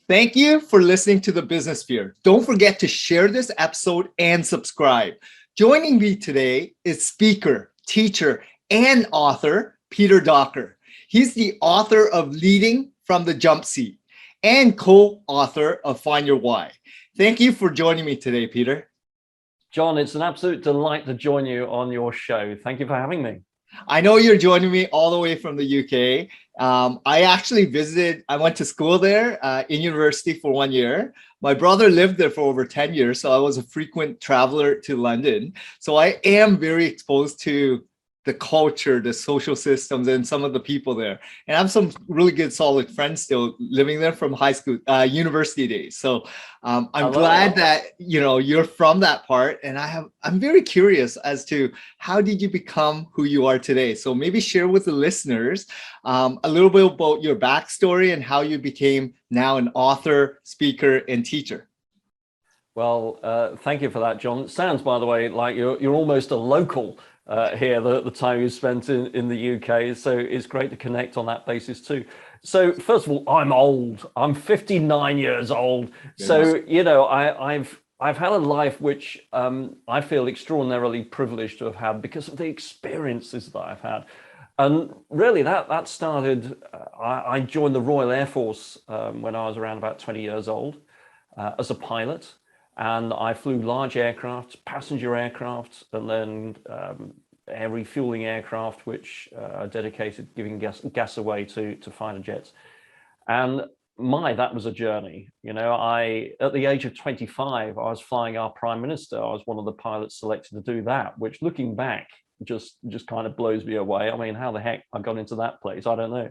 Thank you for listening to the Business Sphere. Don't forget to share this episode and subscribe. Joining me today is speaker, teacher, and author, Peter Docker. He's the author of Leading from the Jumpseat and co-author of Find Your Why. Thank you for joining me today, Peter. John, it's an absolute delight to join you on your show. Thank you for having me. I know you're joining me all the way from the UK. I actually I went to school there in university for 1 year. My brother lived there for over 10 years, so I was a frequent traveler to London. So I am very exposed to the culture, the social systems, and some of the people there. And I have some really good, solid friends still living there from high school, university days. So I'm glad that you're from that part. And I'm very curious as to how did you become who you are today? So maybe share with the listeners a little bit about your backstory and how you became now an author, speaker, and teacher. Well, thank you for that, John. It sounds, by the way, like you're almost a local here, the time you spent in the UK. So it's great to connect on that basis too. So first of all, I'm old. I'm 59 years old. Yes. So, I've had a life which I feel extraordinarily privileged to have had because of the experiences that I've had. And really that started, I joined the Royal Air Force when I was around about 20 years old as a pilot. And I flew large aircraft, passenger aircraft, and then air refueling aircraft, which are dedicated giving gas away to fighter jets. And that was a journey. At the age of 25, I was flying our Prime Minister. I was one of the pilots selected to do that, which looking back, just kind of blows me away. I mean, how the heck I got into that place, I don't know.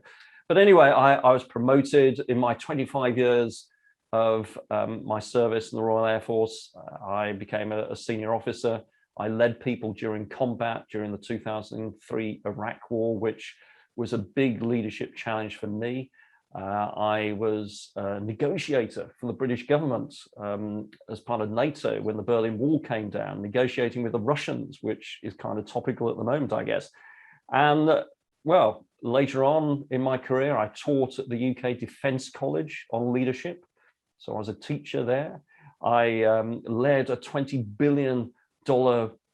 But anyway, I was promoted in my 25 years of my service in the Royal Air Force. I became a senior officer. I led people during combat during the 2003 Iraq War, which was a big leadership challenge for me. I was a negotiator for the British government as part of NATO when the Berlin Wall came down, negotiating with the Russians, which is kind of topical at the moment, I guess. And well, later on in my career, I taught at the UK Defence College on leadership. So I was a teacher there. I led a $20 billion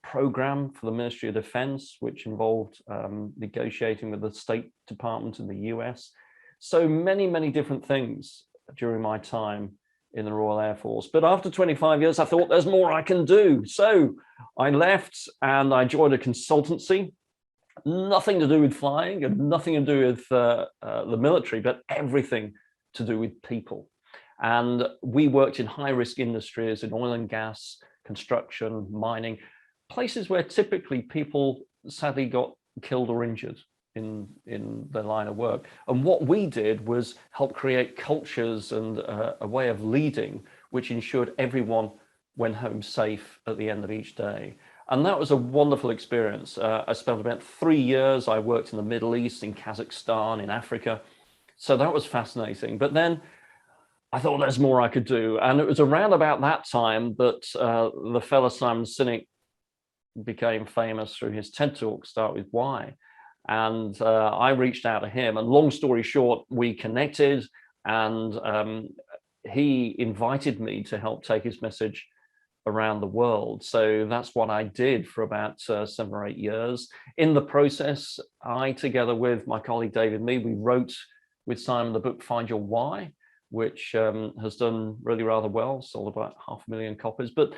program for the Ministry of Defense, which involved negotiating with the State Department in the US. So many, many different things during my time in the Royal Air Force. But after 25 years, I thought there's more I can do. So I left and I joined a consultancy, nothing to do with flying and nothing to do with the military, but everything to do with people. And we worked in high-risk industries, in oil and gas, construction, mining, places where typically people sadly got killed or injured in their line of work. And what we did was help create cultures and a way of leading, which ensured everyone went home safe at the end of each day. And that was a wonderful experience. I spent about 3 years. I worked in the Middle East, in Kazakhstan, in Africa. So that was fascinating. But then I thought there's more I could do. And it was around about that time that the fellow Simon Sinek became famous through his TED Talk, Start With Why. And I reached out to him. And long story short, we connected and he invited me to help take his message around the world. So that's what I did for about 7 or 8 years. In the process, I, together with my colleague David Mead, we wrote with Simon the book, Find Your Why, which has done really rather well, sold about 500,000 copies. But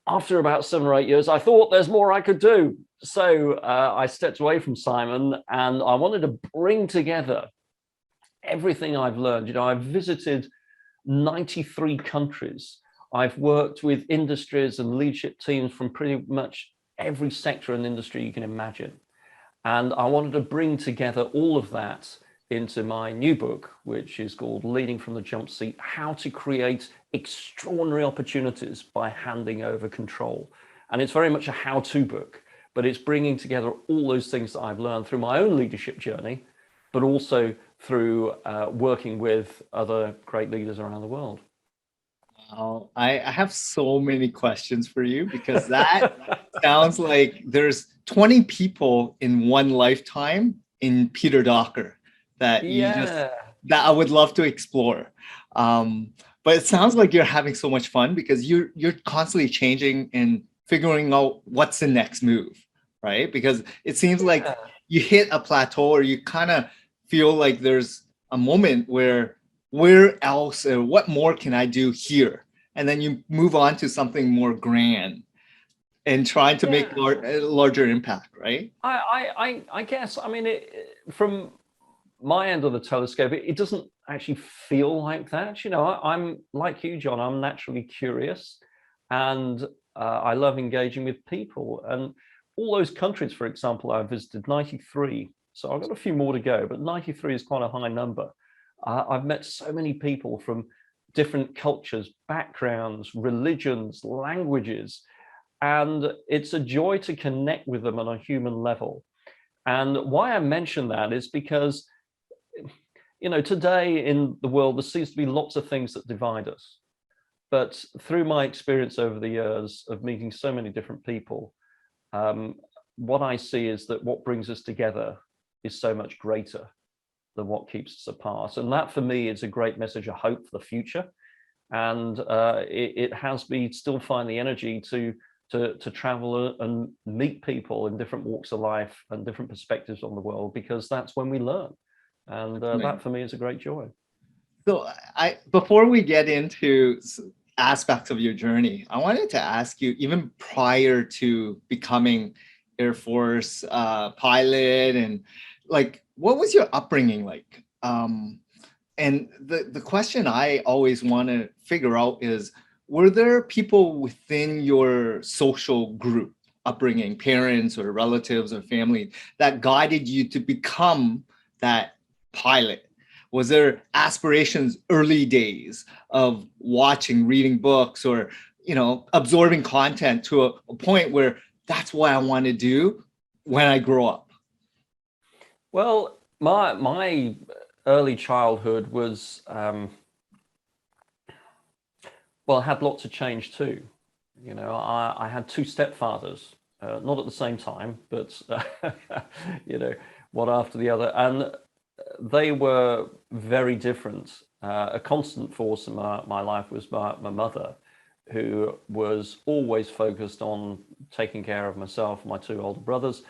after about 7 or 8 years, I thought there's more I could do. So I stepped away from Simon and I wanted to bring together everything I've learned. I've visited 93 countries. I've worked with industries and leadership teams from pretty much every sector and industry you can imagine. And I wanted to bring together all of that into my new book, which is called Leading from the Jumpseat, How to Create Extraordinary Opportunities by Handing Over Control. And it's very much a how-to book, but it's bringing together all those things that I've learned through my own leadership journey, but also through working with other great leaders around the world. I have so many questions for you because that sounds like there's 20 people in one lifetime in Peter Docker that that I would love to explore. But it sounds like you're having so much fun because you're constantly changing and figuring out what's the next move, right? Because it seems like you hit a plateau or you kind of feel like there's a moment where else or what more can I do here? And then you move on to something more grand and trying to make a larger impact, right? I guess, I mean, from my end of the telescope, it doesn't actually feel like that. You know, I'm like you, John, I'm naturally curious, and I love engaging with people. And all those countries, for example, I visited 93. So I've got a few more to go, but 93 is quite a high number. I've met so many people from different cultures, backgrounds, religions, languages, and it's a joy to connect with them on a human level. And why I mention that is because, you know, today in the world, there seems to be lots of things that divide us. But through my experience over the years of meeting so many different people, what I see is that what brings us together is so much greater than what keeps us apart. And that for me is a great message of hope for the future. And it has me still find the energy to travel and meet people in different walks of life and different perspectives on the world, because that's when we learn. And that for me is a great joy. So before we get into aspects of your journey, I wanted to ask you, even prior to becoming Air Force pilot, and like, what was your upbringing like? And the question I always want to figure out is, were there people within your social group, upbringing, parents or relatives or family, that guided you to become that pilot? Was there aspirations early days of watching, reading books, or, you know, absorbing content to a point where that's what I want to do when I grow up? Well, my early childhood was, well, I had lots of change too. You know, I had two stepfathers, not at the same time, but, you know, one after the other. And they were very different. A constant force in my life was my mother, who was always focused on taking care of myself and my two older brothers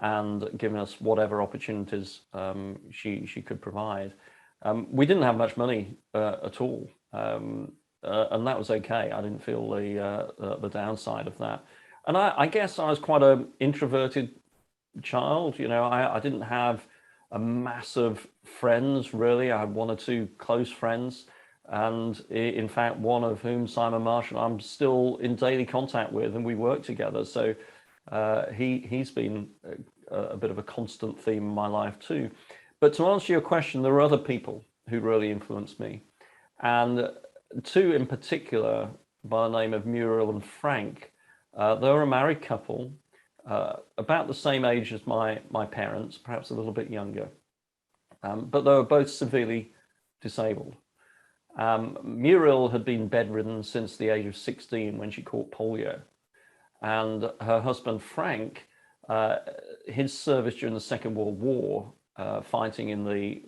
and giving us whatever opportunities she could provide. We didn't have much money at all. And that was okay. I didn't feel the downside of that. And I guess I was quite an introverted child. You know, I didn't have a massive friends, really. I had one or two close friends. And in fact, one of whom, Simon Marshall, I'm still in daily contact with, and we work together. So he's been a bit of a constant theme in my life too. But to answer your question, there are other people who really influenced me. And two in particular, by the name of Muriel and Frank. They were a married couple, about the same age as my parents, perhaps a little bit younger, but they were both severely disabled. Muriel had been bedridden since the age of 16 when she caught polio, and her husband Frank, his service during the Second World War, fighting in the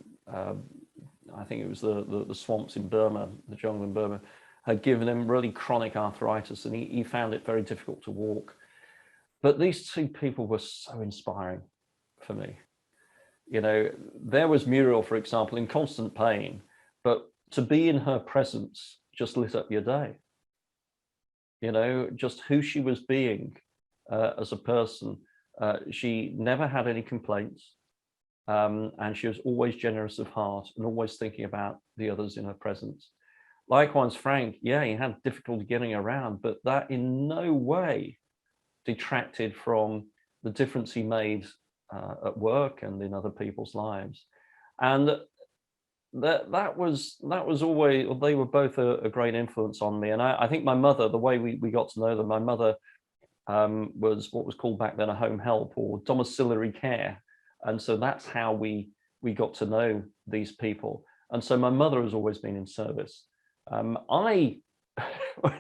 I think it was the swamps in Burma, the jungle in Burma, had given him really chronic arthritis, and he found it very difficult to walk. But these two people were so inspiring for me. You know, there was Muriel, for example, in constant pain, but to be in her presence just lit up your day. You know, just who she was being as a person. She never had any complaints. And she was always generous of heart and always thinking about the others in her presence. Likewise, Frank, yeah, he had difficulty getting around, but that in no way detracted from the difference he made at work and in other people's lives. And that was always, they were both a great influence on me. And I think my mother, the way we got to know them, my mother was what was called back then a home help or domiciliary care. And so that's how we got to know these people. And so my mother has always been in service. When I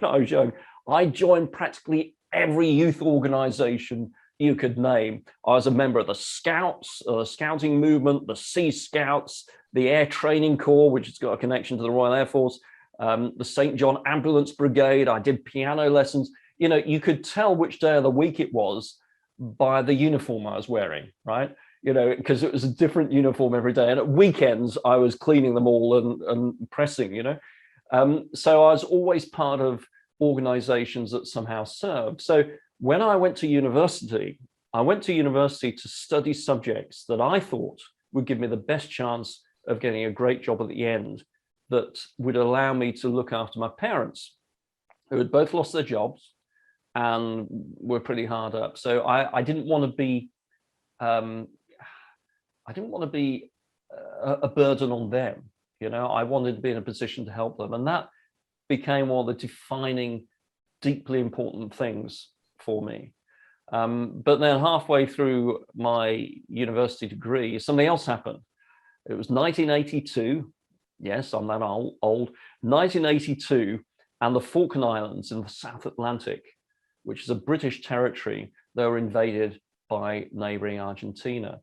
was young, I joined practically every youth organization you could name. I was a member of the Scouts, the Scouting movement, the Sea Scouts, the Air Training Corps, which has got a connection to the Royal Air Force, the St. John Ambulance Brigade. I did piano lessons. You know, you could tell which day of the week it was by the uniform I was wearing, right? You know, because it was a different uniform every day. And at weekends, I was cleaning them all and pressing, you know. So I was always part of organizations that somehow served. So when I went to university to study subjects that I thought would give me the best chance of getting a great job at the end, that would allow me to look after my parents, who had both lost their jobs and were pretty hard up. So I didn't want to be a burden on them. You know, I wanted to be in a position to help them, and that became one of the defining, deeply important things for me. But then halfway through my university degree, something else happened. It was 1982. Yes, I'm that old. 1982, and the Falkland Islands in the South Atlantic, which is a British territory, they were invaded by neighboring Argentina.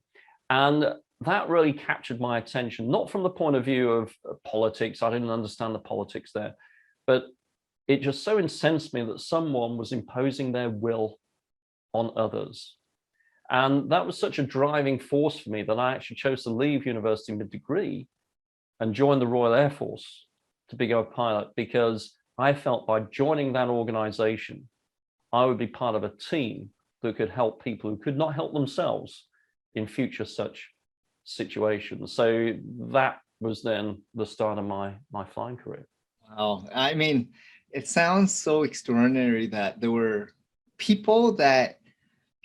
And that really captured my attention, not from the point of view of politics. I didn't understand the politics there, but it just so incensed me that someone was imposing their will on others. And that was such a driving force for me that I actually chose to leave university mid-degree and join the Royal Air Force to become a pilot, because I felt by joining that organization, I would be part of a team that could help people who could not help themselves in future such situations. So that was then the start of my flying career. Wow. I mean, it sounds so extraordinary that there were people that,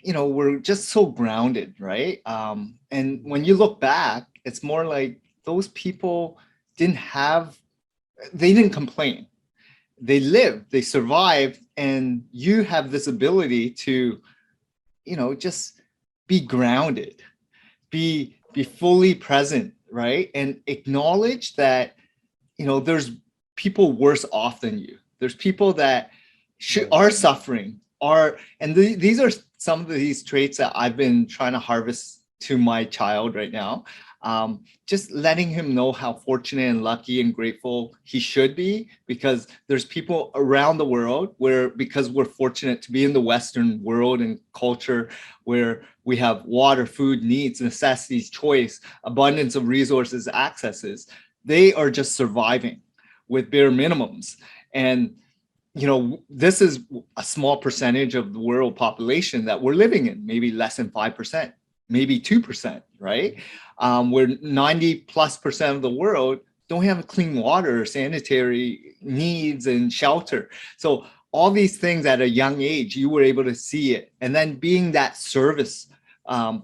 you know, were just so grounded, right? And when you look back, it's more like those people they didn't complain. They lived, they survived, and you have this ability to, you know, just be grounded, be fully present, right? And acknowledge that, you know, there's people worse off than you. There's people that are suffering, these are some of these traits that I've been trying to harvest to my child right now. Just letting him know how fortunate and lucky and grateful he should be, because there's people around the world because we're fortunate to be in the Western world and culture where we have water, food, needs, necessities, choice, abundance of resources, accesses. They are just surviving with bare minimums. And you know, this is a small percentage of the world population that we're living in, maybe less than 5%, maybe 2%, right? Where 90+% of the world don't have clean water, sanitary needs, and shelter. So all these things at a young age, you were able to see it. And then being that service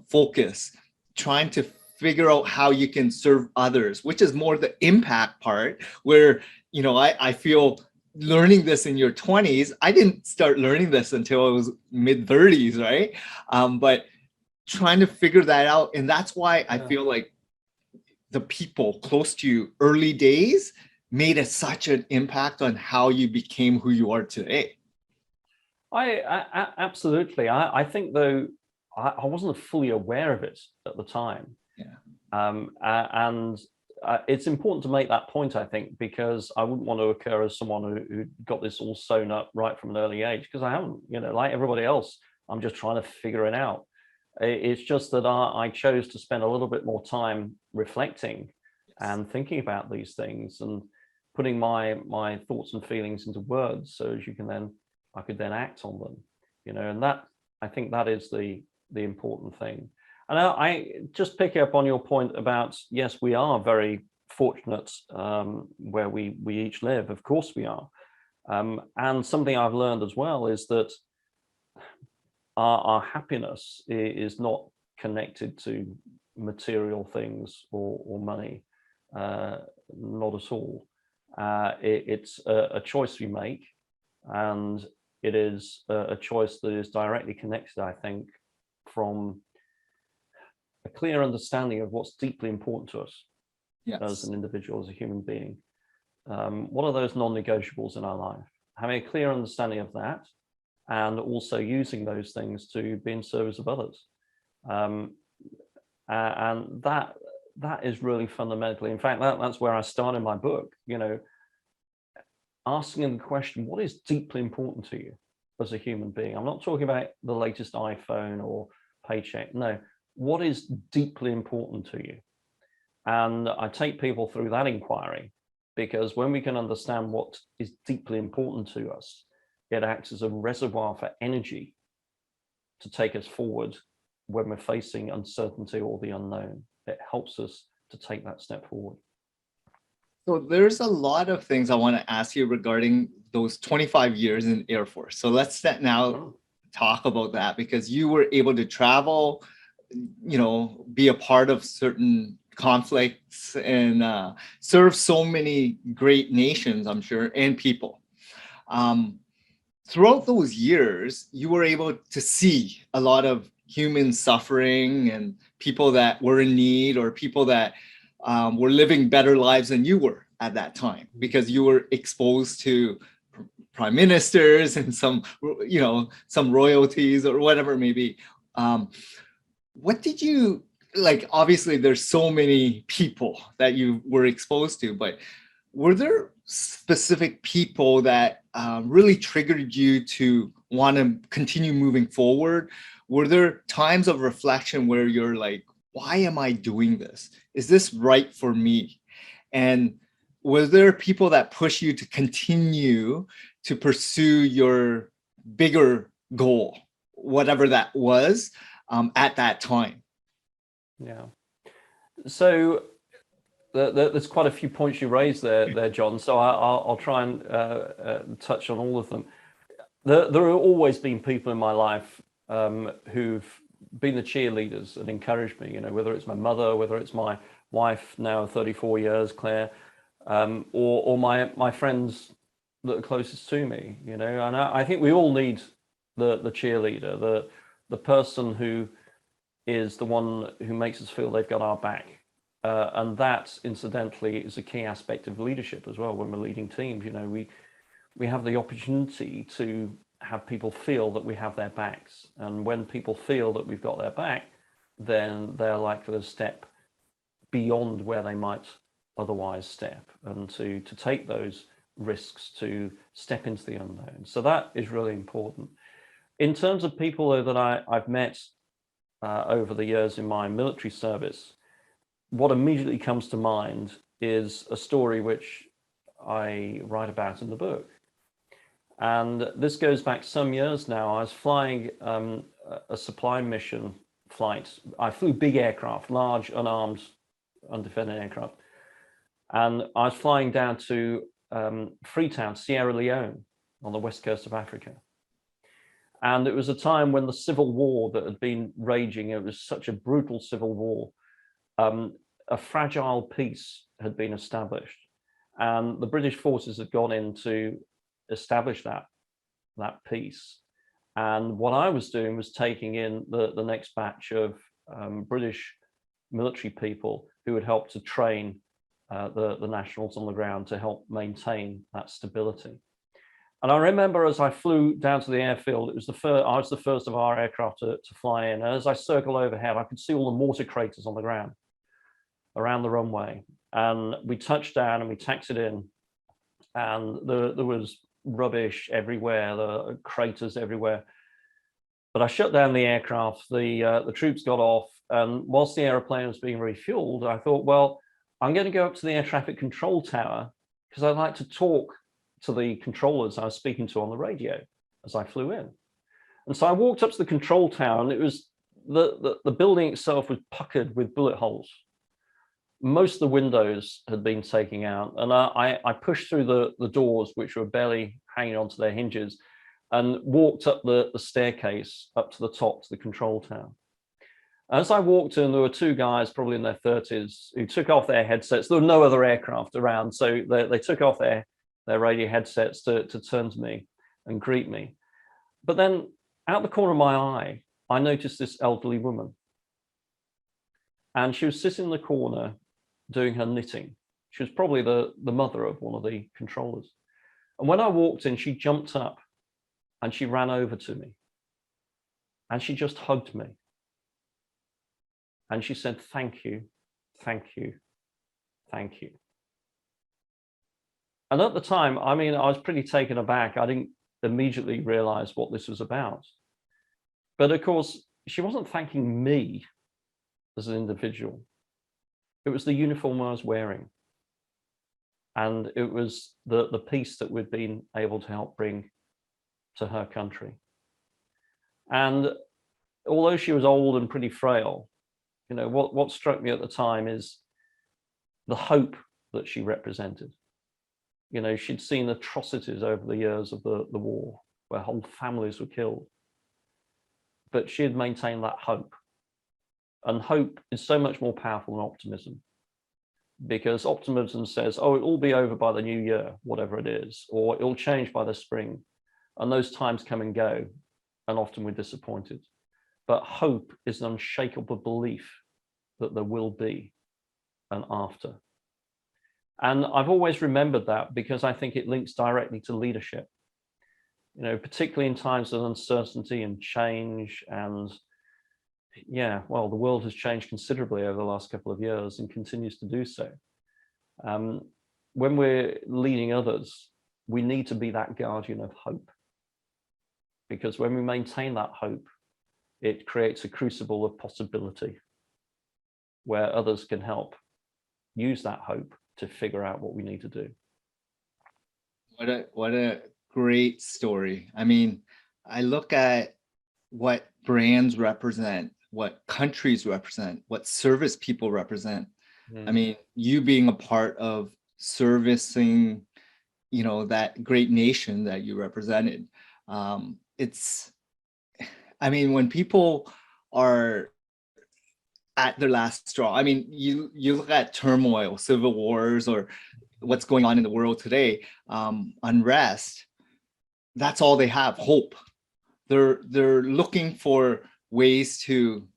focus, trying to figure out how you can serve others, which is more the impact part, where, you know, I feel learning this in your 20s, I didn't start learning this until I was mid-30s, right? But trying to figure that out. And that's why I feel like the people close to you early days made such an impact on how you became who you are today. I absolutely. I think, though, I wasn't fully aware of it at the time. And it's important to make that point, I think, because I wouldn't want to occur as someone who got this all sewn up right from an early age, because I haven't, you know, like everybody else, I'm just trying to figure it out. It's just that I chose to spend a little bit more time reflecting and thinking about these things and putting my thoughts and feelings into words, so as I could then act on them, you know. And that, I think, that is the important thing. And I just pick up on your point about, yes, we are very fortunate where we each live. Of course we are. And something I've learned as well is that our happiness is not connected to material things or money, not at all. It's a choice we make, and it is a choice that is directly connected, I think, from a clear understanding of what's deeply important to us as an individual, as a human being. What are those non-negotiables in our life? Having a clear understanding of that, and also using those things to be in service of others. And that is really fundamentally, in fact, that's where I started my book, asking the question, what is deeply important to you as a human being? I'm not talking about the latest iPhone or paycheck. No, what is deeply important to you? And I take people through that inquiry, because when we can understand what is deeply important to us, it acts as a reservoir for energy to take us forward when we're facing uncertainty or the unknown. It helps us to take that step forward. So there's a lot of things I want to ask you regarding those 25 years in Air Force. So let's now talk about that, because you were able to travel, be a part of certain conflicts and serve so many great nations, I'm sure, and people. Throughout those years, you were able to see a lot of human suffering and people that were in need, or people that were living better lives than you were at that time, because you were exposed to prime ministers and some royalties or whatever it may be. What did you like? Obviously, there's so many people that you were exposed to, but were there specific people that really triggered you to want to continue moving forward? Were there times of reflection where you're like, why am I doing this? Is this right for me? And was there people that push you to continue to pursue your bigger goal, whatever that was, at that time? Yeah. So there's quite a few points you raised there, John. So I'll try and touch on all of them. There have always been people in my life who've been the cheerleaders and encouraged me, whether it's my mother, whether it's my wife, now 34 years, Claire, or my friends that are closest to me, and I think we all need the cheerleader, the person who is the one who makes us feel they've got our back. And that, incidentally, is a key aspect of leadership as well. When we're leading teams, we have the opportunity to have people feel that we have their backs. And when people feel that we've got their back, then they're likely to step beyond where they might otherwise step, and to take those risks, to step into the unknown. So that is really important. In terms of people, though, that I've met over the years in my military service, what immediately comes to mind is a story which I write about in the book. And this goes back some years now. I was flying a supply mission flight. I flew big aircraft, large, unarmed, undefended aircraft. And I was flying down to Freetown, Sierra Leone, on the west coast of Africa. And it was a time when the civil war that had been raging, it was such a brutal civil war, a fragile peace had been established. And the British forces had gone in to establish that peace. And what I was doing was taking in the next batch of British military people who would help to train the nationals on the ground to help maintain that stability. And I remember as I flew down to the airfield, I was the first of our aircraft to fly in. And as I circled overhead, I could see all the mortar craters on the ground around the runway. And we touched down and we taxied in, and there was rubbish everywhere, the craters everywhere. But I shut down the aircraft, the troops got off, and whilst the aeroplane was being refueled, I thought, well, I'm going to go up to the air traffic control tower because I'd like to talk to the controllers I was speaking to on the radio as I flew in. And so I walked up to the control tower, and it was the building itself was puckered with bullet holes. Most of the windows had been taken out, and I pushed through the doors, which were barely hanging onto their hinges, and walked up the staircase up to the top to the control tower. As I walked in, there were two guys, probably in their 30s, who took off their headsets. There were no other aircraft around, so they took off their radio headsets to turn to me and greet me. But then out the corner of my eye, I noticed this elderly woman. And she was sitting in the corner doing her knitting. She was probably the mother of one of the controllers. And when I walked in, she jumped up and she ran over to me. And she just hugged me. And she said, "Thank you. thank you, thank you. And at the time, I mean, I was pretty taken aback. I didn't immediately realize what this was about. But of course, she wasn't thanking me as an individual. It was the uniform I was wearing. And it was the peace that we'd been able to help bring to her country. And although she was old and pretty frail, you know, what struck me at the time is the hope that she represented. You know, she'd seen atrocities over the years of the war, where whole families were killed. But she had maintained that hope. And hope is so much more powerful than optimism, because optimism says, oh, it'll be over by the new year, whatever it is, or it'll change by the spring. And those times come and go, and often we're disappointed. But hope is an unshakable belief that there will be an after. And I've always remembered that, because I think it links directly to leadership. You know, particularly in times of uncertainty and change. And yeah, well, the world has changed considerably over the last couple of years and continues to do so. When we're leading others, we need to be that guardian of hope. Because when we maintain that hope, it creates a crucible of possibility where others can help use that hope to figure out what we need to do. What a great story. I mean, I look at what brands represent, what countries represent, what service people represent. I mean, you being a part of servicing, you know, that great nation that you represented. I mean, when people are at their last straw, I mean, you look at turmoil, civil wars, or what's going on in the world today, unrest, that's all they have, hope. They're looking for ways to,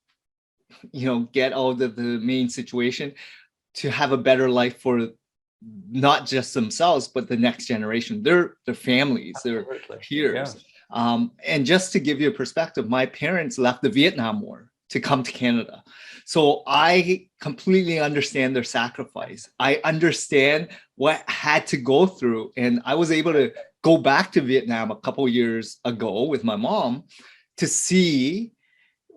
you know, get out of the main situation, to have a better life for not just themselves, but the next generation, their families, their peers. Yeah. And just to give you a perspective, my parents left the Vietnam War to come to Canada. So I completely understand their sacrifice. I understand what had to go through. And I was able to go back to Vietnam a couple of years ago with my mom to see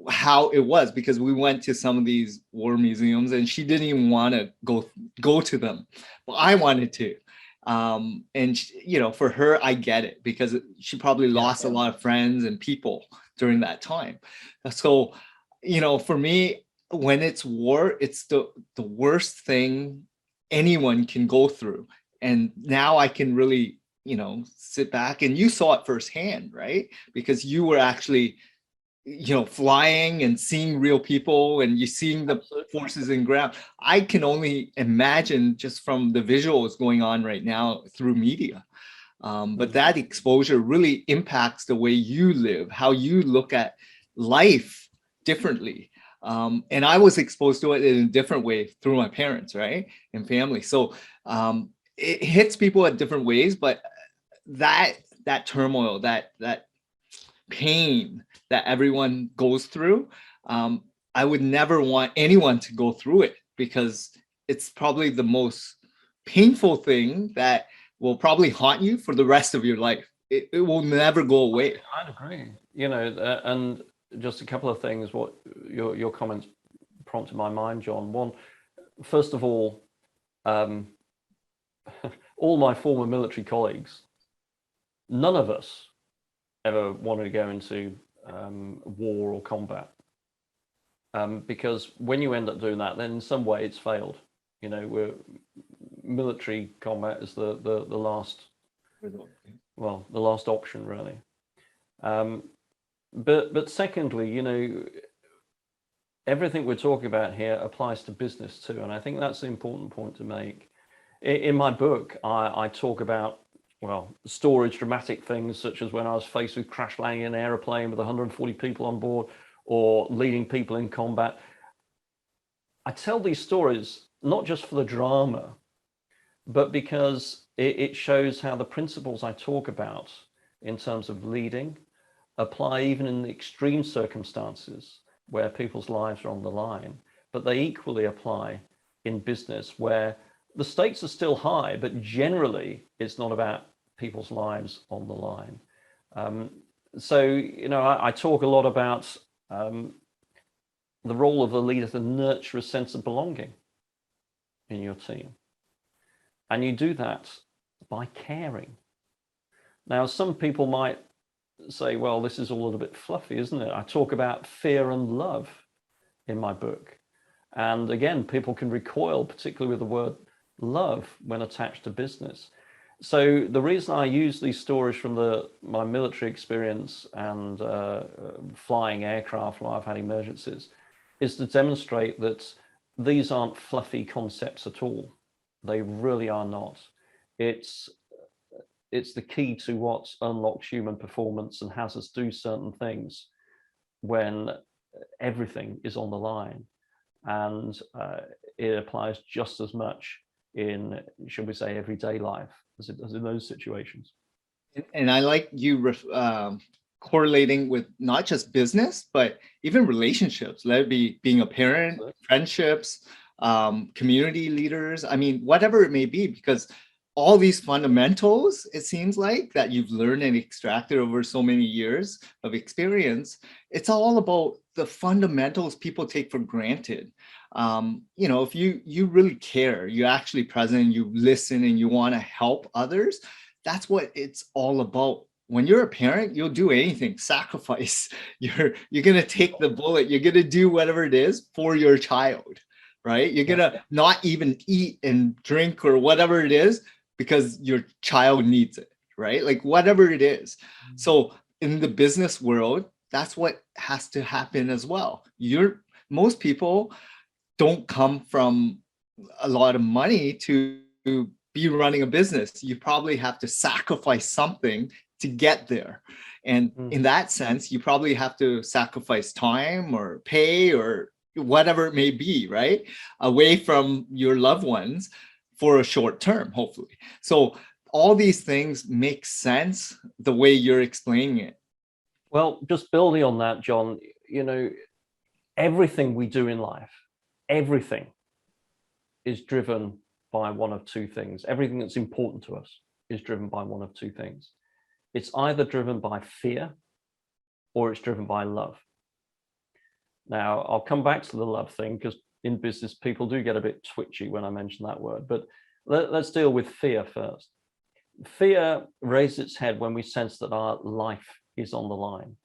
how it was, because we went to some of these war museums and she didn't even want to go to them, but I wanted to. And she, you know, for her, I get it, because she probably lost a lot of friends and people during that time. So, you know, for me, when it's war, it's the worst thing anyone can go through. And now I can really, you know, sit back, and you saw it firsthand, right? Because you were actually, you know, flying and seeing real people, and you seeing the forces in ground. I can only imagine just from the visuals going on right now through media. But that exposure really impacts the way you live, how you look at life differently. And I was exposed to it in a different way through my parents, right? And family. So it hits people at different ways, but that turmoil, that pain that everyone goes through, I would never want anyone to go through it, because it's probably the most painful thing that will probably haunt you for the rest of your life. It will never go away. I'd agree. You know, and just a couple of things, what your comments prompted my mind, John. One, first of all my former military colleagues, none of us ever wanted to go into war or combat, because when you end up doing that, then in some way it's failed. You know, military combat is the last, well, the last option, really. But secondly, you know, everything we're talking about here applies to business too, and I think that's the important point to make. In my book, I talk about, well, storage, dramatic things such as when I was faced with crash landing an airplane with 140 people on board, or leading people in combat. I tell these stories not just for the drama, but because it shows how the principles I talk about in terms of leading apply even in the extreme circumstances where people's lives are on the line, but they equally apply in business where the stakes are still high, but generally it's not about people's lives on the line. So, you know, I talk a lot about the role of the leader to nurture a sense of belonging in your team. And you do that by caring. Now, some people might say, well, this is all a little bit fluffy, isn't it? I talk about fear and love in my book. And again, people can recoil, particularly with the word love when attached to business. So the reason I use these stories from my military experience and flying aircraft where I've had emergencies is to demonstrate that these aren't fluffy concepts at all. They really are not. It's the key to what unlocks human performance and has us do certain things when everything is on the line. And it applies just as much in, should we say, everyday life as it does in those situations. And I like you correlating with not just business, but even relationships, let it be being a parent, friendships, community leaders. I mean, whatever it may be, because all these fundamentals, it seems like, that you've learned and extracted over so many years of experience, it's all about the fundamentals people take for granted. You know, if you really care, you're actually present, you listen, and you want to help others, that's what it's all about. When you're a parent, you'll do anything, sacrifice. You're going to take the bullet. You're going to do whatever it is for your child, right? You're going to not even eat and drink or whatever it is because your child needs it, right? Like whatever it is. So in the business world, that's what has to happen as well. Most people don't come from a lot of money to be running a business. You probably have to sacrifice something to get there. And in that sense, you probably have to sacrifice time or pay or whatever it may be, right? Away from your loved ones for a short term, hopefully. So all these things make sense the way you're explaining it. Well, just building on that, John, you know, everything we do in life, everything is driven by one of two things. Everything that's important to us is driven by one of two things. It's either driven by fear or it's driven by love. Now, I'll come back to the love thing because in business, people do get a bit twitchy when I mention that word, but let's deal with fear first. Fear raises its head when we sense that our life is on the line.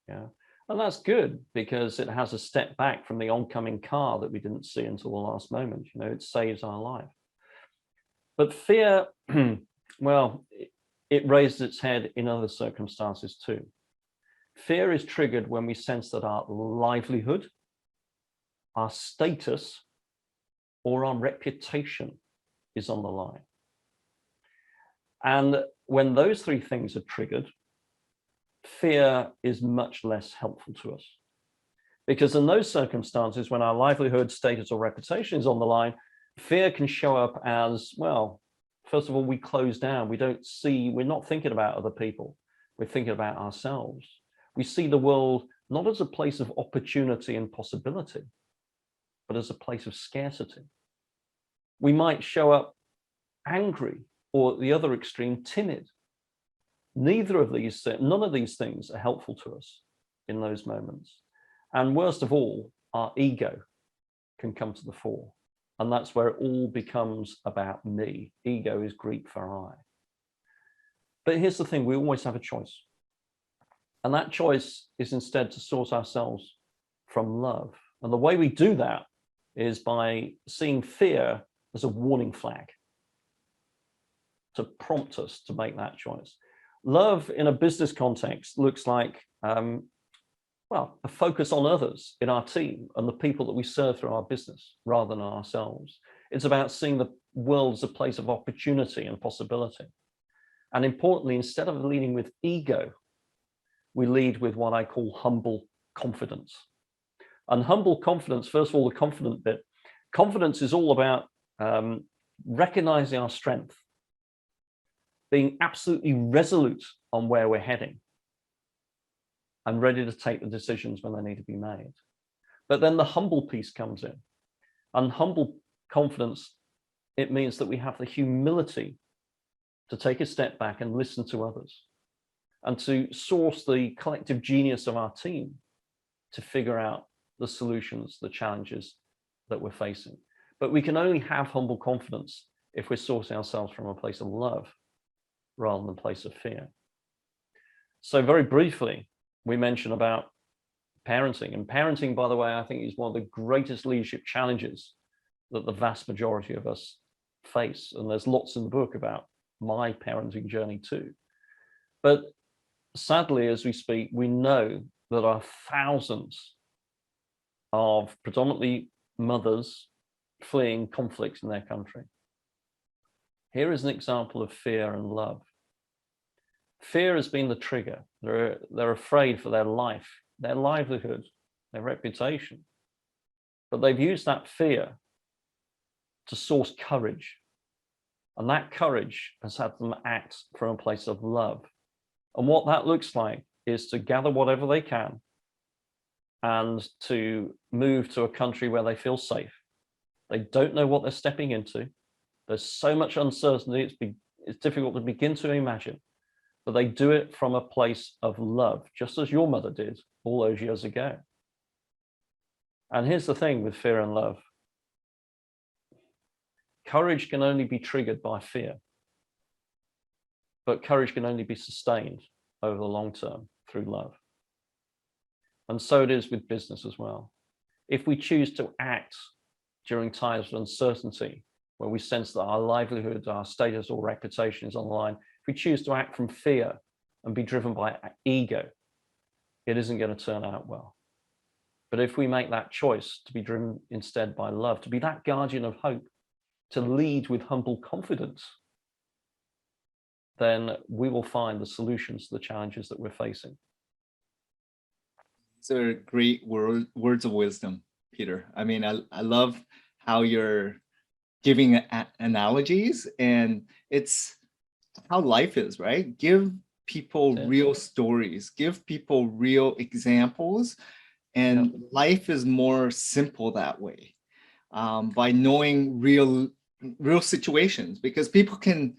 Yeah. And that's good because it has a step back from the oncoming car that we didn't see until the last moment. You know, it saves our life. But fear, well, it raises its head in other circumstances too. Fear is triggered when we sense that our livelihood, our status, or our reputation is on the line. And when those three things are triggered, fear is much less helpful to us. Because in those circumstances, when our livelihood, status, or reputation is on the line, fear can show up as, well, first of all, we close down. We're not thinking about other people. We're thinking about ourselves. We see the world not as a place of opportunity and possibility, but as a place of scarcity. We might show up angry, or the other extreme, timid. None of these things are helpful to us in those moments. And worst of all, our ego can come to the fore. And that's where it all becomes about me. Ego is Greek for I. But here's the thing, we always have a choice. And that choice is instead to source ourselves from love. And the way we do that is by seeing fear as a warning flag to prompt us to make that choice. Love in a business context looks like, well, a focus on others in our team and the people that we serve through our business rather than ourselves. It's about seeing the world as a place of opportunity and possibility. And importantly, instead of leading with ego, we lead with what I call humble confidence. And humble confidence, first of all, the confident bit. Confidence is all about recognizing our strength, being absolutely resolute on where we're heading, and ready to take the decisions when they need to be made. But then the humble piece comes in. And humble confidence, it means that we have the humility to take a step back and listen to others and to source the collective genius of our team to figure out the solutions, the challenges that we're facing. But we can only have humble confidence if we're sourcing ourselves from a place of love rather than a place of fear. So very briefly, we mentioned about parenting. And parenting, by the way, I think is one of the greatest leadership challenges that the vast majority of us face. And there's lots in the book about my parenting journey too. But sadly, as we speak, we know that there are thousands of predominantly mothers fleeing conflicts in their country. Here is an example of fear and love. Fear has been the trigger. They're afraid for their life, their livelihood, their reputation. But they've used that fear to source courage. And that courage has had them act from a place of love. And what that looks like is to gather whatever they can and to move to a country where they feel safe. They don't know what they're stepping into. There's so much uncertainty, it's difficult to begin to imagine, but they do it from a place of love, just as your mother did all those years ago. And here's the thing with fear and love. Courage can only be triggered by fear, but courage can only be sustained over the long term through love. And so it is with business as well. If we choose to act during times of uncertainty, where we sense that our livelihood, our status or reputation is on the line, if we choose to act from fear and be driven by ego, it isn't going to turn out well. But if we make that choice to be driven instead by love, to be that guardian of hope, to lead with humble confidence, then we will find the solutions to the challenges that we're facing. These are great words of wisdom, Peter. I mean, I love how you're giving analogies, and it's how life is, right? Give people real stories, give people real examples, and life is more simple that way, by knowing real situations, because people can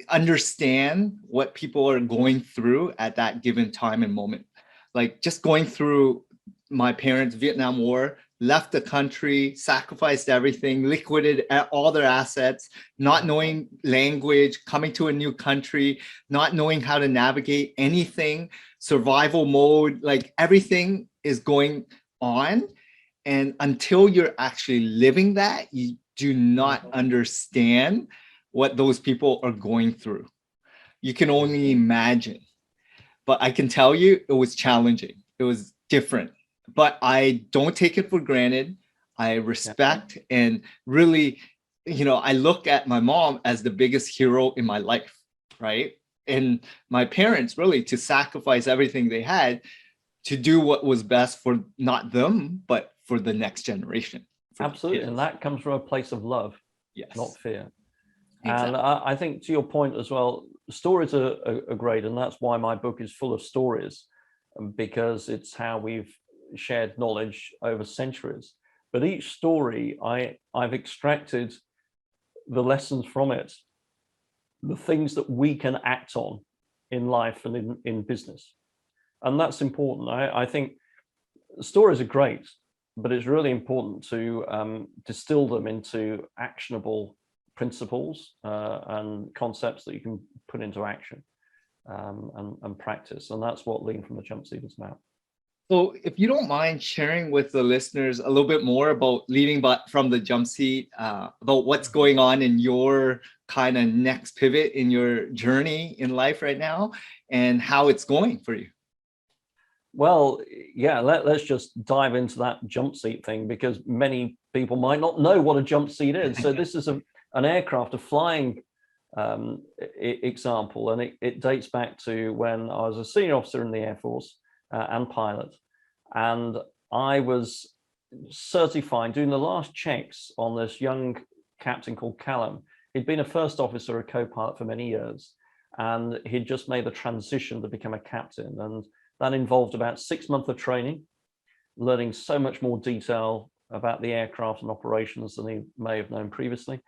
understand what people are going through at that given time and moment. Like just going through my parents' Vietnam War, left the country, sacrificed everything, liquidated all their assets, not knowing language, coming to a new country, not knowing how to navigate anything, survival mode, like everything is going on. And until you're actually living that, you do not understand what those people are going through. You can only imagine. But I can tell you, it was challenging. It was different. But I don't take it for granted. I respect and really, you know, I look at my mom as the biggest hero in my life, right? And my parents really to sacrifice everything they had to do what was best for not them, but for the next generation. Absolutely. And that comes from a place of love, not fear. Exactly. And I think to your point as well, stories are great. And that's why my book is full of stories, because it's how we've shared knowledge over centuries. But each story, I've extracted the lessons from it, the things that we can act on in life and in business. And that's important. I think stories are great, but it's really important to distill them into actionable principles and concepts that you can put into action and practice. And that's what Lean from the Jumpseat is about. So if you don't mind sharing with the listeners a little bit more about leading from the Jumpseat, about what's going on in your kind of next pivot in your journey in life right now and how it's going for you. Well, yeah, let's just dive into that Jumpseat thing, because many people might not know what a Jumpseat is. So this is an aircraft, a flying example, and it dates back to when I was a senior officer in the Air Force and pilot. And I was certifying, doing the last checks on this young captain called Callum. He'd been a first officer, a co-pilot for many years, and he'd just made the transition to become a captain. And that involved about 6 months of training, learning so much more detail about the aircraft and operations than he may have known previously.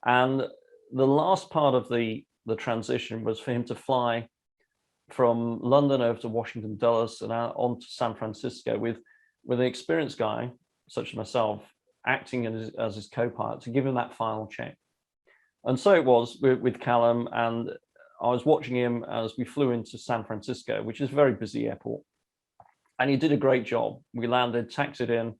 And the last part of the transition was for him to fly from London over to Washington Dulles and out on to San Francisco with an experienced guy such as myself acting as his co-pilot to give him that final check. And so it was with Callum, and I was watching him as we flew into San Francisco, which is a very busy airport. And he did a great job. We landed, taxied in,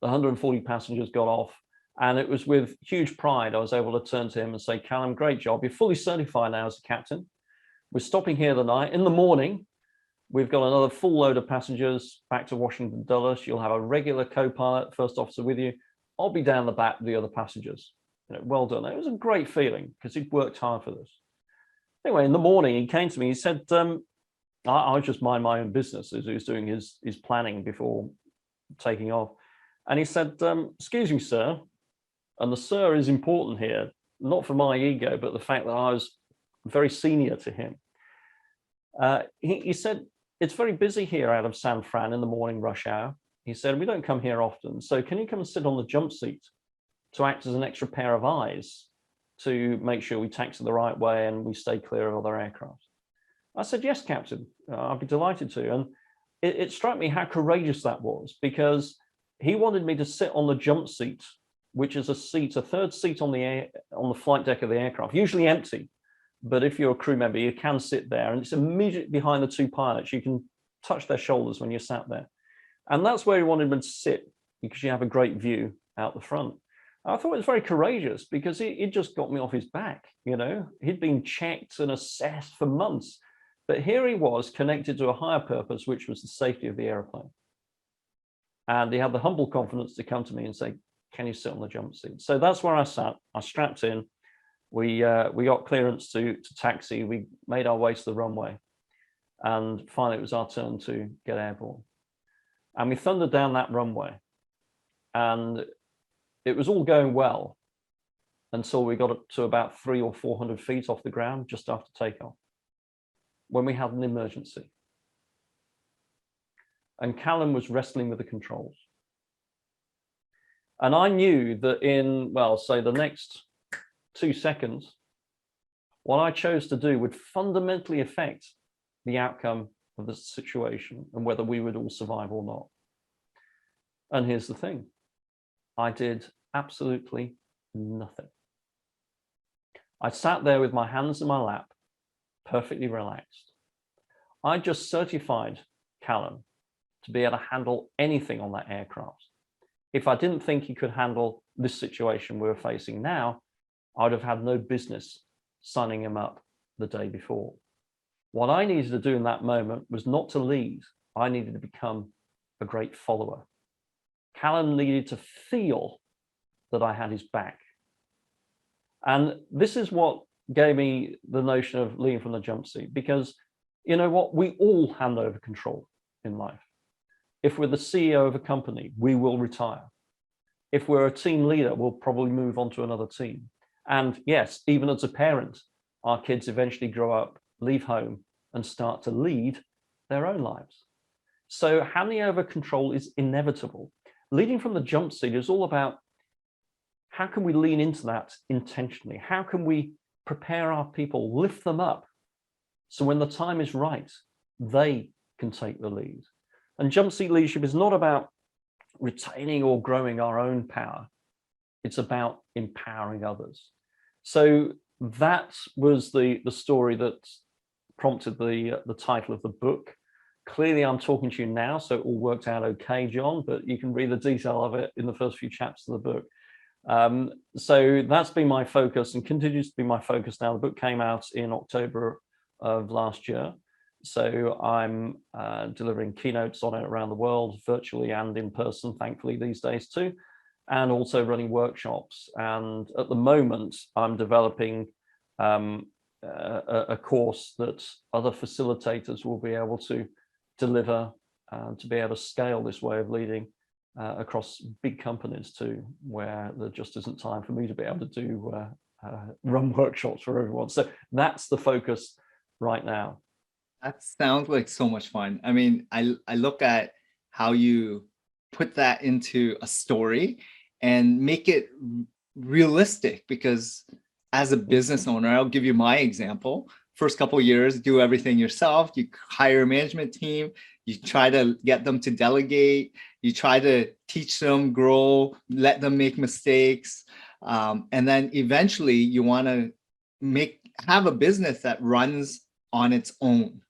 the 140 passengers got off, and it was with huge pride I was able to turn to him and say, Callum, great job. You're fully certified now as a captain. We're stopping here the night. In the morning, we've got another full load of passengers back to Washington Dulles. You'll have a regular co-pilot, first officer with you. I'll be down the back with the other passengers. Well done. It was a great feeling because he'd worked hard for this. Anyway, in the morning, he came to me. He said, I just mind my own business as he was doing his planning before taking off. And he said, excuse me, sir. And the sir is important here, not for my ego, but the fact that I was very senior to him. He said, it's very busy here out of San Fran in the morning rush hour. He said, we don't come here often. So can you come and sit on the jump seat to act as an extra pair of eyes to make sure we taxi the right way and we stay clear of other aircraft? I said, yes, Captain, I'd be delighted to. And it struck me how courageous that was, because he wanted me to sit on the jump seat, which is a third seat on the flight deck of the aircraft, usually empty. But if you're a crew member, you can sit there, and it's immediately behind the two pilots. You can touch their shoulders when you're sat there. And that's where he wanted me to sit, because you have a great view out the front. I thought it was very courageous, because it just got me off his back. He'd been checked and assessed for months, but here he was connected to a higher purpose, which was the safety of the airplane. And he had the humble confidence to come to me and say, can you sit on the jump seat? So that's where I sat. I strapped in. We got clearance to taxi. We made our way to the runway. And finally, it was our turn to get airborne. And we thundered down that runway. And it was all going well until we got up to about 300 or 400 feet off the ground just after takeoff, when we had an emergency. And Callum was wrestling with the controls. And I knew that in, well, say the next 2 seconds, what I chose to do would fundamentally affect the outcome of the situation and whether we would all survive or not. And here's the thing. I did absolutely nothing. I sat there with my hands in my lap, perfectly relaxed. I just certified Callum to be able to handle anything on that aircraft. If I didn't think he could handle this situation we were facing now, I'd have had no business signing him up the day before. What I needed to do in that moment was not to lead. I needed to become a great follower. Callum needed to feel that I had his back. And this is what gave me the notion of leading from the jump seat, because you know what? We all hand over control in life. If we're the CEO of a company, we will retire. If we're a team leader, we'll probably move on to another team. And yes, even as a parent, our kids eventually grow up, leave home, and start to lead their own lives. So handing over control is inevitable. Leading from the jump seat is all about how can we lean into that intentionally? How can we prepare our people, lift them up, so when the time is right, they can take the lead? And jump seat leadership is not about retaining or growing our own power. It's about empowering others. So that was the story that prompted the title of the book. Clearly, I'm talking to you now, so it all worked out okay, John, but you can read the detail of it in the first few chapters of the book. So that's been my focus and continues to be my focus now. The book came out in October of last year. So I'm delivering keynotes on it around the world, virtually and in person, thankfully, these days too, and also running workshops. And at the moment, I'm developing a course that other facilitators will be able to deliver to be able to scale this way of leading across big companies too, where there just isn't time for me to be able to do run workshops for everyone. So that's the focus right now. That sounds like so much fun. I mean, I look at how you put that into a story and make it realistic, because as a business owner, I'll give you my example. First couple of years, do everything yourself. You hire a management team. You try to get them to delegate. You try to teach them, grow, let them make mistakes. And then eventually you want to have a business that runs on its own,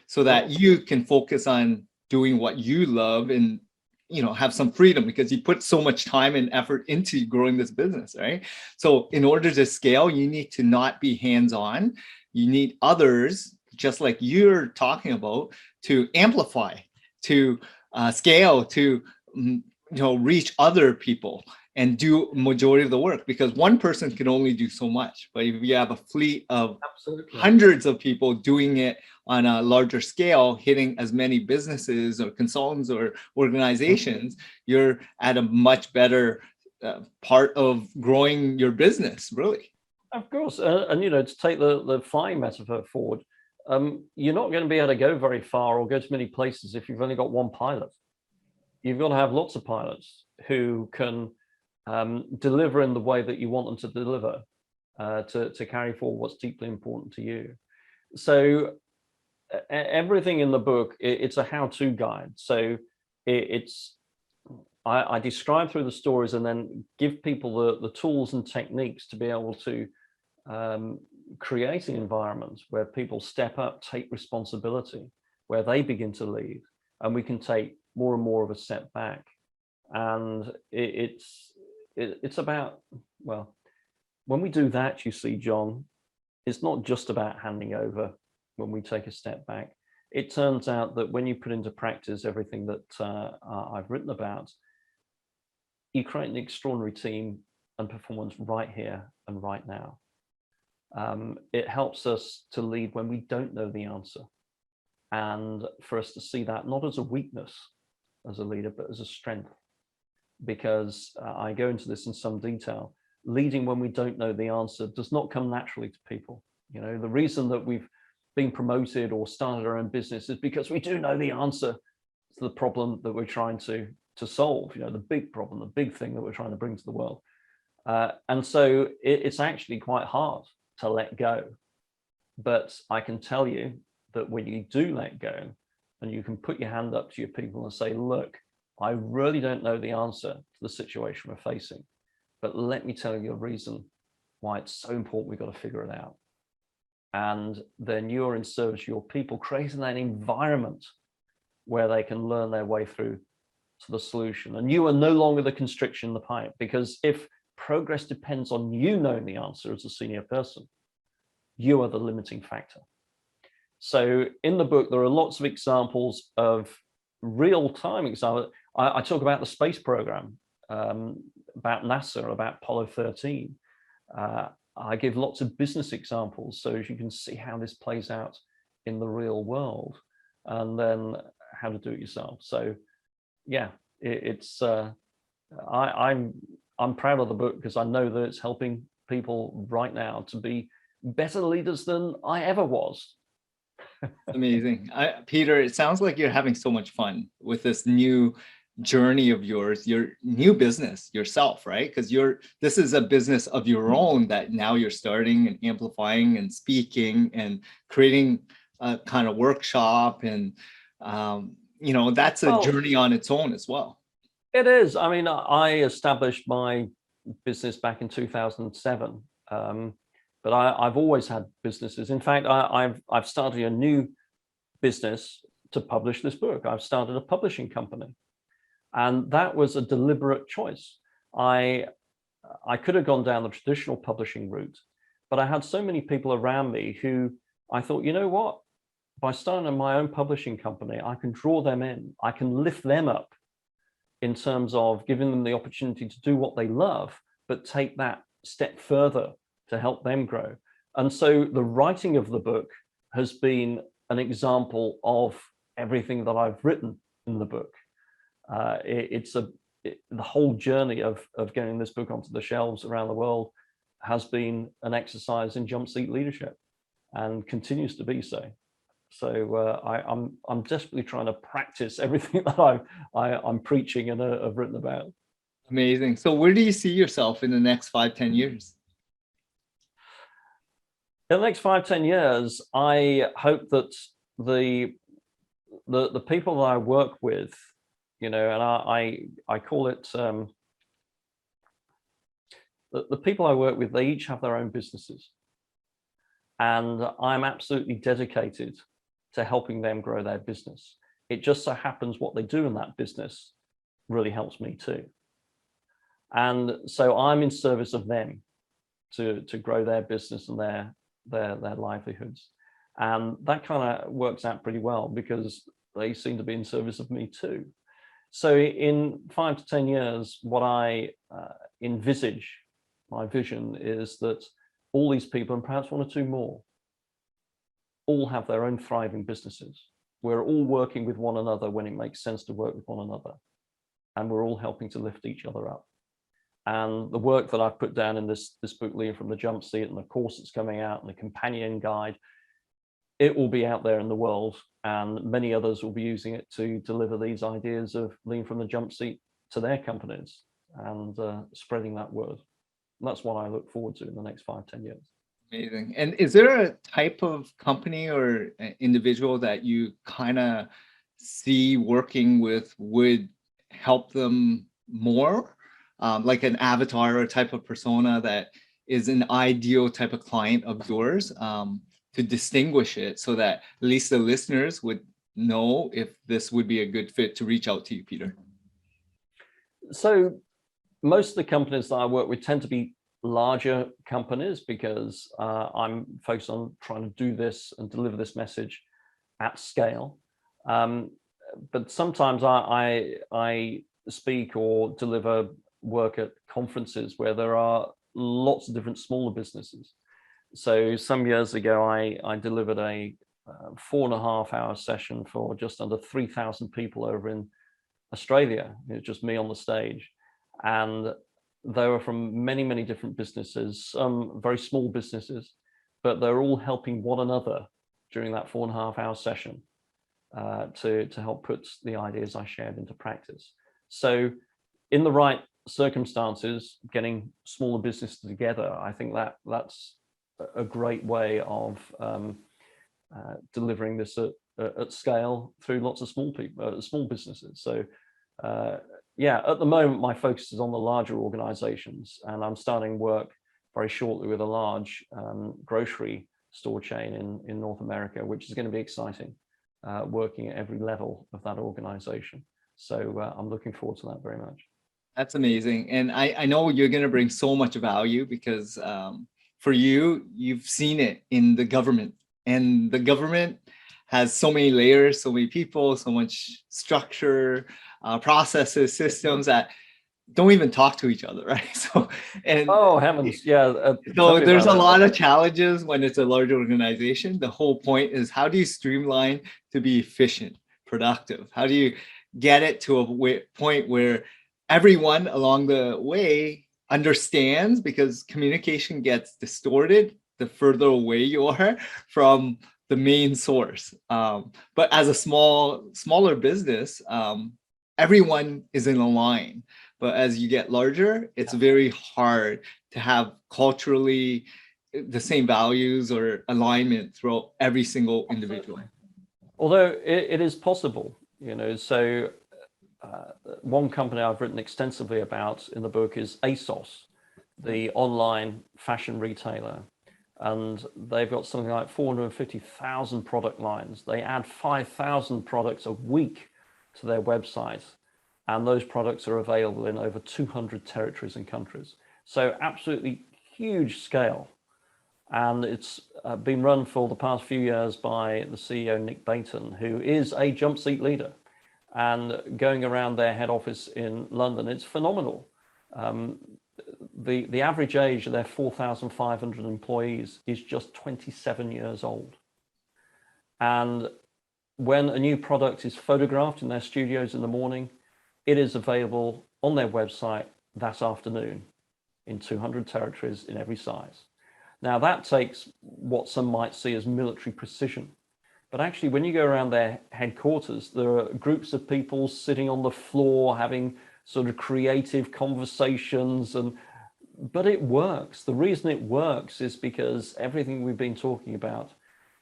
so that you can focus on doing what you love and, you know, have some freedom, because you put so much time and effort into growing this business, right? So in order to scale, you need to not be hands-on. You need others, just like you're talking about, to amplify, to scale, to reach other people and do majority of the work, because one person can only do so much. But if you have a fleet of hundreds of people doing it on a larger scale, hitting as many businesses or consultants or organizations, you're at a much better part of growing your business, really. Of course, and you know, to take the flying metaphor forward, you're not going to be able to go very far or go to many places if you've only got one pilot. You've got to have lots of pilots who can deliver in the way that you want them to deliver, to carry forward what's deeply important to you. So everything in the book, it's a how-to guide. So I describe through the stories and then give people the tools and techniques to be able to create an environment where people step up, take responsibility, where they begin to lead, and we can take more and more of a step back. And it's about, well, when we do that, you see, John, it's not just about handing over when we take a step back. It turns out that when you put into practice everything that I've written about, you create an extraordinary team and performance right here and right now. It helps us to lead when we don't know the answer, and for us to see that not as a weakness as a leader, but as a strength. Because I go into this in some detail, leading when we don't know the answer does not come naturally to people. You know, the reason that we've been promoted or started our own business is because we do know the answer to the problem that we're trying to solve, you know, the big problem, the big thing that we're trying to bring to the world. And so it's actually quite hard to let go. But I can tell you that when you do let go and you can put your hand up to your people and say, look, I really don't know the answer to the situation we're facing, but let me tell you a reason why it's so important. We've got to figure it out. And then you're in service to your people, creating that environment where they can learn their way through to the solution. And you are no longer the constriction in the pipe, because if progress depends on you knowing the answer as a senior person, you are the limiting factor. So in the book, there are lots of examples of real-time examples. I talk about the space program, about NASA, about Apollo 13. I give lots of business examples, so as you can see how this plays out in the real world, and then how to do it yourself. So yeah, I'm proud of the book because I know that it's helping people right now to be better leaders than I ever was. Amazing. Peter, it sounds like you're having so much fun with this new journey of yours, your new business yourself, right? Because this is a business of your own that now you're starting and amplifying and speaking and creating a kind of workshop, and you know, that's a journey on its own as well. It is. I mean, I established my business back in 2007, but I've always had businesses. In fact, I've started a new business to publish this book. I've started a publishing company. And that was a deliberate choice. I could have gone down the traditional publishing route, but I had so many people around me who I thought, you know what, by starting my own publishing company, I can draw them in. I can lift them up in terms of giving them the opportunity to do what they love, but take that step further to help them grow. And so the writing of the book has been an example of everything that I've written in the book. The whole journey of getting this book onto the shelves around the world has been an exercise in Jumpseat leadership, and continues to be so. So I'm desperately trying to practice everything that I'm preaching and have written about. Amazing. So where do you see yourself in the next 5-10 years? In the next 5-10 years, I hope that the people that I work with, and I call it the people I work with, they each have their own businesses, and I'm absolutely dedicated to helping them grow their business. It just so happens what they do in that business really helps me too. And so I'm in service of them to grow their business and their livelihoods. And that kind of works out pretty well because they seem to be in service of me too. So in 5 to 10 years, what I envisage, my vision is that all these people, and perhaps one or two more, all have their own thriving businesses. We're all working with one another when it makes sense to work with one another. And we're all helping to lift each other up. And the work that I've put down in this book, Lean from the Jumpseat, and the course that's coming out, and the companion guide, it will be out there in the world, and many others will be using it to deliver these ideas of Lean from the Jumpseat to their companies and spreading that word. And that's what I look forward to in the next 5-10 years. Amazing. And is there a type of company or individual that you kind of see working with would help them more? Like an avatar or type of persona that is an ideal type of client of yours, to distinguish it so that at least the listeners would know if this would be a good fit to reach out to you, Peter? So most of the companies that I work with tend to be larger companies because I'm focused on trying to do this and deliver this message at scale. But sometimes I speak or deliver work at conferences where there are lots of different smaller businesses. So some years ago, I delivered a 4.5-hour session for just under 3,000 people over in Australia. It was just me on the stage. And they were from many, many different businesses, some very small businesses, but they're all helping one another during that 4.5-hour session to help put the ideas I shared into practice. So in the right circumstances, getting smaller businesses together, I think that's a great way of delivering this at scale through lots of small businesses. So yeah, at the moment, my focus is on the larger organizations, and I'm starting work very shortly with a large grocery store chain in North America, which is going to be exciting, working at every level of that organization. So I'm looking forward to that very much. That's amazing. And I know you're going to bring so much value because for you, you've seen it in the government, and the government has so many layers, so many people, so much structure, processes, systems that don't even talk to each other, right? So, and oh heavens, yeah. So there's a lot of challenges when it's a large organization. The whole point is, how do you streamline to be efficient, productive? How do you get it to a point where everyone along the way understands, because communication gets distorted the further away you are from the main source. But as a smaller business, everyone is in a line. But as you get larger, it's very hard to have culturally the same values or alignment throughout every single individual. Although it is possible, so one company I've written extensively about in the book is ASOS, the online fashion retailer. And they've got something like 450,000 product lines. They add 5,000 products a week to their website. And those products are available in over 200 territories and countries. So absolutely huge scale. And it's been run for the past few years by the CEO, Nick Baton, who is a Jumpseat leader. And going around their head office in London, it's phenomenal. The average age of their 4,500 employees is just 27 years old. And when a new product is photographed in their studios in the morning, it is available on their website that afternoon in 200 territories in every size. Now that takes what some might see as military precision, But actually, when you go around their headquarters, there are groups of people sitting on the floor having sort of creative conversations, but it works. The reason it works is because everything we've been talking about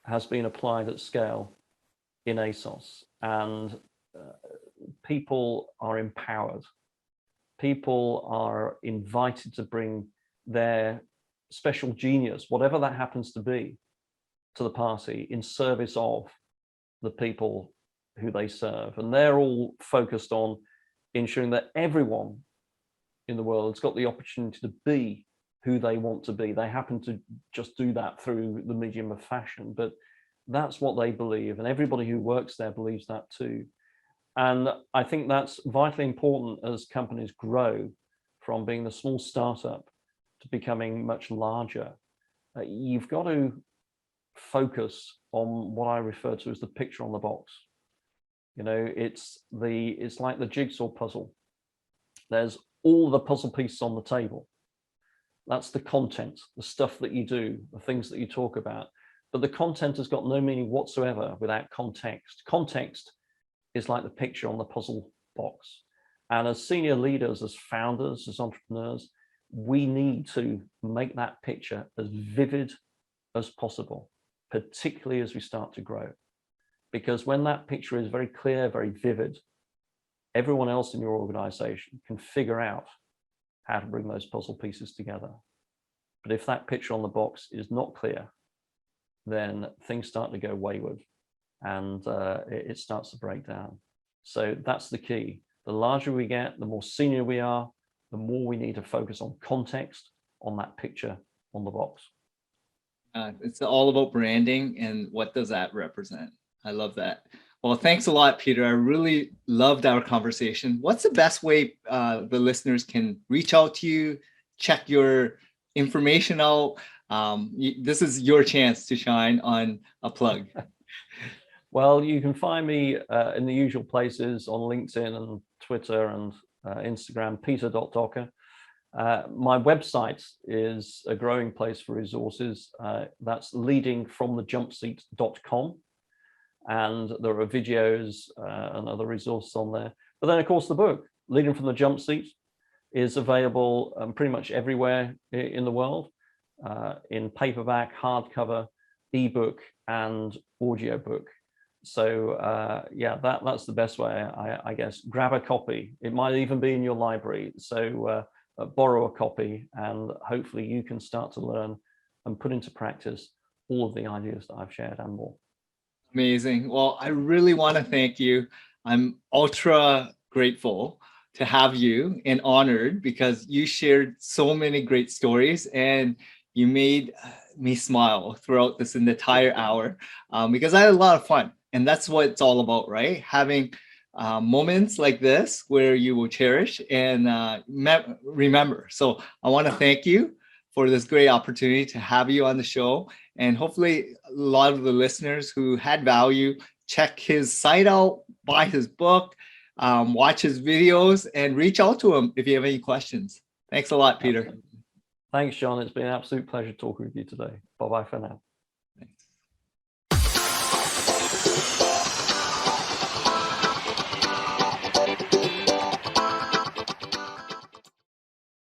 has been applied at scale in ASOS, and people are empowered. People are invited to bring their special genius, whatever that happens to be, to the party in service of the people who they serve. And they're all focused on ensuring that everyone in the world has got the opportunity to be who they want to be. They happen to just do that through the medium of fashion, but that's what they believe. And everybody who works there believes that too. And I think that's vitally important as companies grow from being the small startup to becoming much larger. You've got to focus on what I refer to as the picture on the box. You know, it's like the jigsaw puzzle. There's all the puzzle pieces on the table. That's the content, the stuff that you do, the things that you talk about. But the content has got no meaning whatsoever without context. Context is like the picture on the puzzle box. And as senior leaders, as founders, as entrepreneurs, we need to make that picture as vivid as possible, particularly as we start to grow. Because when that picture is very clear, very vivid, everyone else in your organization can figure out how to bring those puzzle pieces together. But if that picture on the box is not clear, then things start to go wayward and it starts to break down. So that's the key. The larger we get, the more senior we are, the more we need to focus on context on that picture on the box. It's all about branding and what does that represent? I love that. Well, thanks a lot, Peter. I really loved our conversation. What's the best way the listeners can reach out to you, check your information out? This is your chance to shine on a plug. Well, you can find me in the usual places on LinkedIn and Twitter and Instagram, peter.docker. My website is a growing place for resources. That's leadingfromthejumpseat.com. And there are videos and other resources on there. But then, of course, the book, Leading from the Jumpseat, is available pretty much everywhere in the world, in paperback, hardcover, ebook, and audiobook. So yeah, that's the best way, I guess. Grab a copy. It might even be in your library. So borrow a copy, and hopefully you can start to learn and put into practice all of the ideas that I've shared and more. Amazing. Well, I really want to thank you. I'm ultra grateful to have you and honored because you shared so many great stories and you made me smile throughout this entire hour because I had a lot of fun. And that's what it's all about, right? Having moments like this where you will cherish and remember. So I want to thank you for this great opportunity to have you on the show. And hopefully a lot of the listeners who had value, check his site out, buy his book, watch his videos, and reach out to him if you have any questions. Thanks a lot, Peter. Thanks, John. It's been an absolute pleasure talking with you today. Bye-bye for now. Thanks.